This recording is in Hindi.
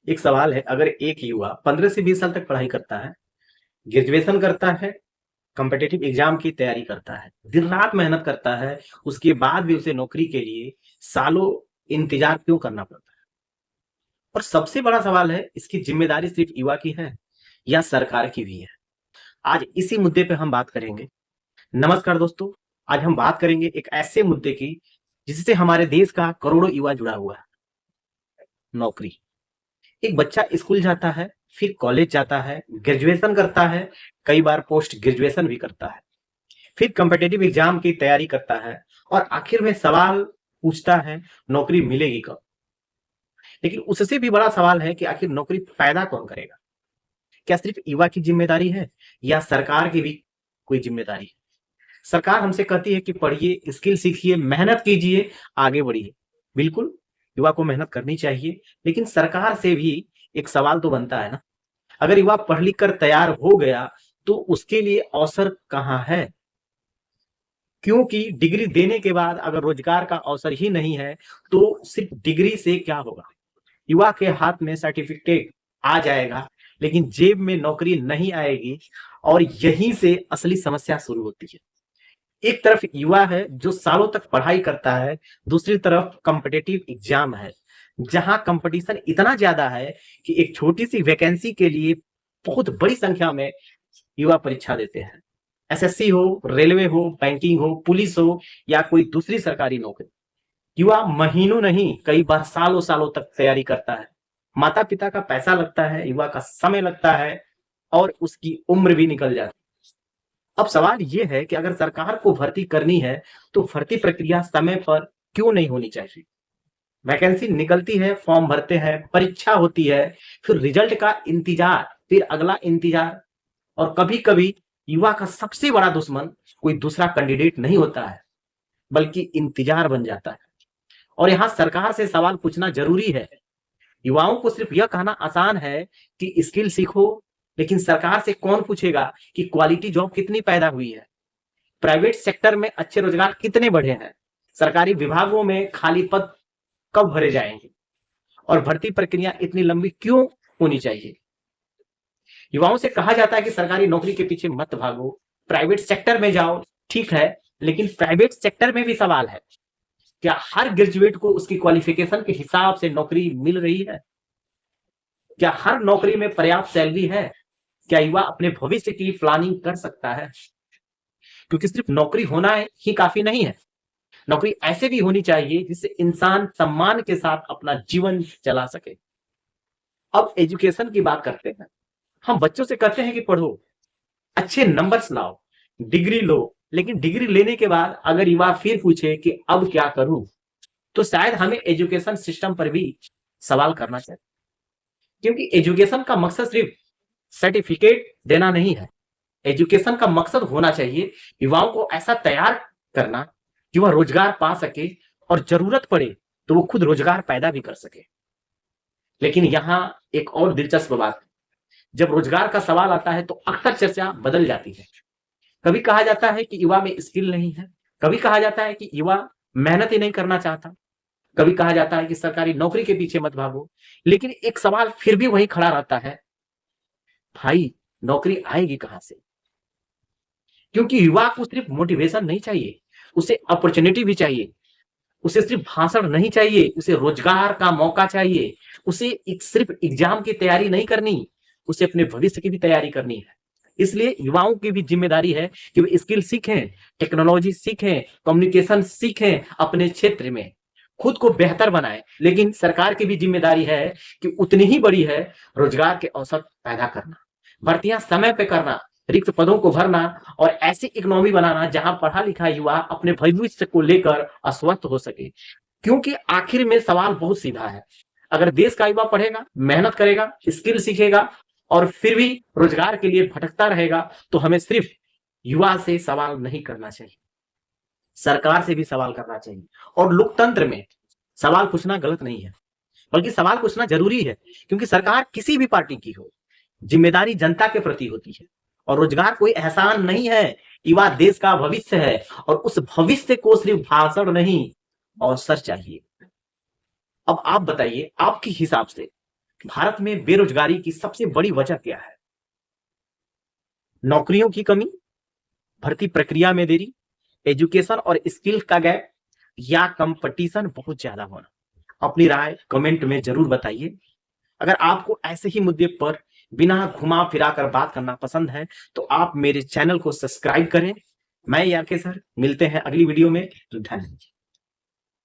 एक सवाल है, अगर एक युवा 15 से 20 साल तक पढ़ाई करता है, ग्रेजुएशन करता है, कॉम्पिटिटिव एग्जाम की तैयारी करता है, दिन रात मेहनत करता है, उसके बाद भी उसे नौकरी के लिए सालों इंतजार क्यों करना पड़ता है? और सबसे बड़ा सवाल है, इसकी जिम्मेदारी सिर्फ युवा की है या सरकार की भी है? आज इसी मुद्दे पे हम बात करेंगे। नमस्कार दोस्तों, आज हम बात करेंगे एक ऐसे मुद्दे की जिससे हमारे देश का करोड़ों युवा जुड़ा हुआ है। नौकरी। एक बच्चा स्कूल जाता है, फिर कॉलेज जाता है, ग्रेजुएशन करता है, कई बार पोस्ट ग्रेजुएशन भी करता है, फिर कॉम्पिटिटिव एग्जाम की तैयारी करता है और आखिर में सवाल पूछता है, नौकरी मिलेगी कब? लेकिन उससे भी बड़ा सवाल है कि आखिर नौकरी पैदा कौन करेगा? क्या सिर्फ युवा की जिम्मेदारी है या सरकार की भी कोई जिम्मेदारी है? सरकार हमसे कहती है कि पढ़िए, स्किल सीखिए, मेहनत कीजिए, आगे बढ़िए। बिल्कुल, युवा को मेहनत करनी चाहिए, लेकिन सरकार से भी एक सवाल तो बनता है ना। अगर युवा पढ़ लिख कर तैयार हो गया तो उसके लिए अवसर कहाँ है? क्योंकि डिग्री देने के बाद अगर रोजगार का अवसर ही नहीं है तो सिर्फ डिग्री से क्या होगा? युवा के हाथ में सर्टिफिकेट आ जाएगा लेकिन जेब में नौकरी नहीं आएगी और यहीं से असली समस्या शुरू होती है। एक तरफ युवा है जो सालों तक पढ़ाई करता है, दूसरी तरफ कॉम्पिटिटिव एग्जाम है जहां कंपटीशन इतना ज्यादा है कि एक छोटी सी वैकेंसी के लिए बहुत बड़ी संख्या में युवा परीक्षा देते हैं। एसएससी हो, रेलवे हो, बैंकिंग हो, पुलिस हो या कोई दूसरी सरकारी नौकरी, युवा महीनों नहीं कई बार सालों सालों तक तैयारी करता है। माता पिता का पैसा लगता है, युवा का समय लगता है और उसकी उम्र भी निकल जाती है। अब सवाल ये है कि अगर सरकार को भर्ती करनी है तो भर्ती प्रक्रिया समय पर क्यों नहीं होनी चाहिए? वैकेंसी निकलती है, फॉर्म भरते हैं, परीक्षा होती है, फिर रिजल्ट का इंतजार, फिर अगला इंतजार। और कभी कभी युवा का सबसे बड़ा दुश्मन कोई दूसरा कैंडिडेट नहीं होता है बल्कि इंतजार बन जाता है। और यहाँ सरकार से सवाल पूछना जरूरी है। युवाओं को सिर्फ यह कहना आसान है कि स्किल सीखो, लेकिन सरकार से कौन पूछेगा कि क्वालिटी जॉब कितनी पैदा हुई है, प्राइवेट सेक्टर में अच्छे रोजगार कितने बढ़े हैं, सरकारी विभागों में खाली पद कब भरे जाएंगे और भर्ती प्रक्रिया इतनी लंबी क्यों होनी चाहिए? युवाओं से कहा जाता है कि सरकारी नौकरी के पीछे मत भागो, प्राइवेट सेक्टर में जाओ। ठीक है, लेकिन प्राइवेट सेक्टर में भी सवाल है, क्या हर ग्रेजुएट को उसकी क्वालिफिकेशन के हिसाब से नौकरी मिल रही है? क्या हर नौकरी में पर्याप्त सैलरी है? क्या युवा अपने भविष्य की प्लानिंग कर सकता है? क्योंकि सिर्फ नौकरी होना ही काफी नहीं है। नौकरी ऐसे भी होनी चाहिए जिससे इंसान सम्मान के साथ अपना जीवन चला सके। अब एजुकेशन की बात करते हैं। हम बच्चों से कहते हैं कि पढ़ो, अच्छे नंबर्स लाओ, डिग्री लो, लेकिन डिग्री लेने के बाद अगर युवा फिर पूछे कि अब क्या करूं, तो शायद हमें एजुकेशन सिस्टम पर भी सवाल करना चाहिए। क्योंकि एजुकेशन का मकसद सिर्फ सर्टिफिकेट देना नहीं है। एजुकेशन का मकसद होना चाहिए युवाओं को ऐसा तैयार करना कि वह रोजगार पा सके और जरूरत पड़े तो वो खुद रोजगार पैदा भी कर सके। लेकिन यहाँ एक और दिलचस्प बात, जब रोजगार का सवाल आता है तो अक्सर चर्चा बदल जाती है। कभी कहा जाता है कि युवा में स्किल नहीं है, कभी कहा जाता है कि युवा मेहनत ही नहीं करना चाहता, कभी कहा जाता है कि सरकारी नौकरी के पीछे मत भागो। लेकिन एक सवाल फिर भी वही खड़ा रहता है, भाई नौकरी आएगी कहां से? क्योंकि युवा को सिर्फ मोटिवेशन नहीं चाहिए, उसे अपॉर्चुनिटी भी चाहिए। उसे सिर्फ भाषण नहीं चाहिए, उसे रोजगार का मौका चाहिए। उसे सिर्फ एग्जाम की तैयारी नहीं करनी, उसे अपने भविष्य की भी तैयारी करनी है। इसलिए युवाओं की भी जिम्मेदारी है कि वे स्किल सीखें, टेक्नोलॉजी सीखें, कम्युनिकेशन सीखें, अपने क्षेत्र में खुद को बेहतर बनाएं। लेकिन सरकार की भी जिम्मेदारी है कि उतनी ही बड़ी है, रोजगार के अवसर पैदा करना, भर्तियां समय पे करना, रिक्त पदों को भरना और ऐसी इकोनॉमी बनाना जहां पढ़ा लिखा युवा अपने भविष्य को लेकर अस्वस्थ हो सके। क्योंकि आखिर में सवाल बहुत सीधा है, अगर देश का युवा पढ़ेगा, मेहनत करेगा, स्किल सीखेगा और फिर भी रोजगार के लिए भटकता रहेगा तो हमें सिर्फ युवा से सवाल नहीं करना चाहिए, सरकार से भी सवाल करना चाहिए। और लोकतंत्र में सवाल पूछना गलत नहीं है, बल्कि सवाल पूछना जरूरी है। क्योंकि सरकार किसी भी पार्टी की हो, जिम्मेदारी जनता के प्रति होती है और रोजगार कोई एहसान नहीं है, युवा देश का भविष्य है और उस भविष्य को सिर्फ भाषण नहीं, अवसर चाहिए। अब आप बताइए, आपके हिसाब से भारत में बेरोजगारी की सबसे बड़ी वजह क्या है? नौकरियों की कमी, भर्ती प्रक्रिया में देरी, एजुकेशन और स्किल का गैप, या कंपटीशन बहुत ज्यादा होना? अपनी राय कमेंट में जरूर बताइए। अगर आपको ऐसे ही मुद्दे पर बिना घुमा फिरा कर बात करना पसंद है तो आप मेरे चैनल को सब्सक्राइब करें। मैं यार के सर मिलते हैं अगली वीडियो में। धन्यवाद।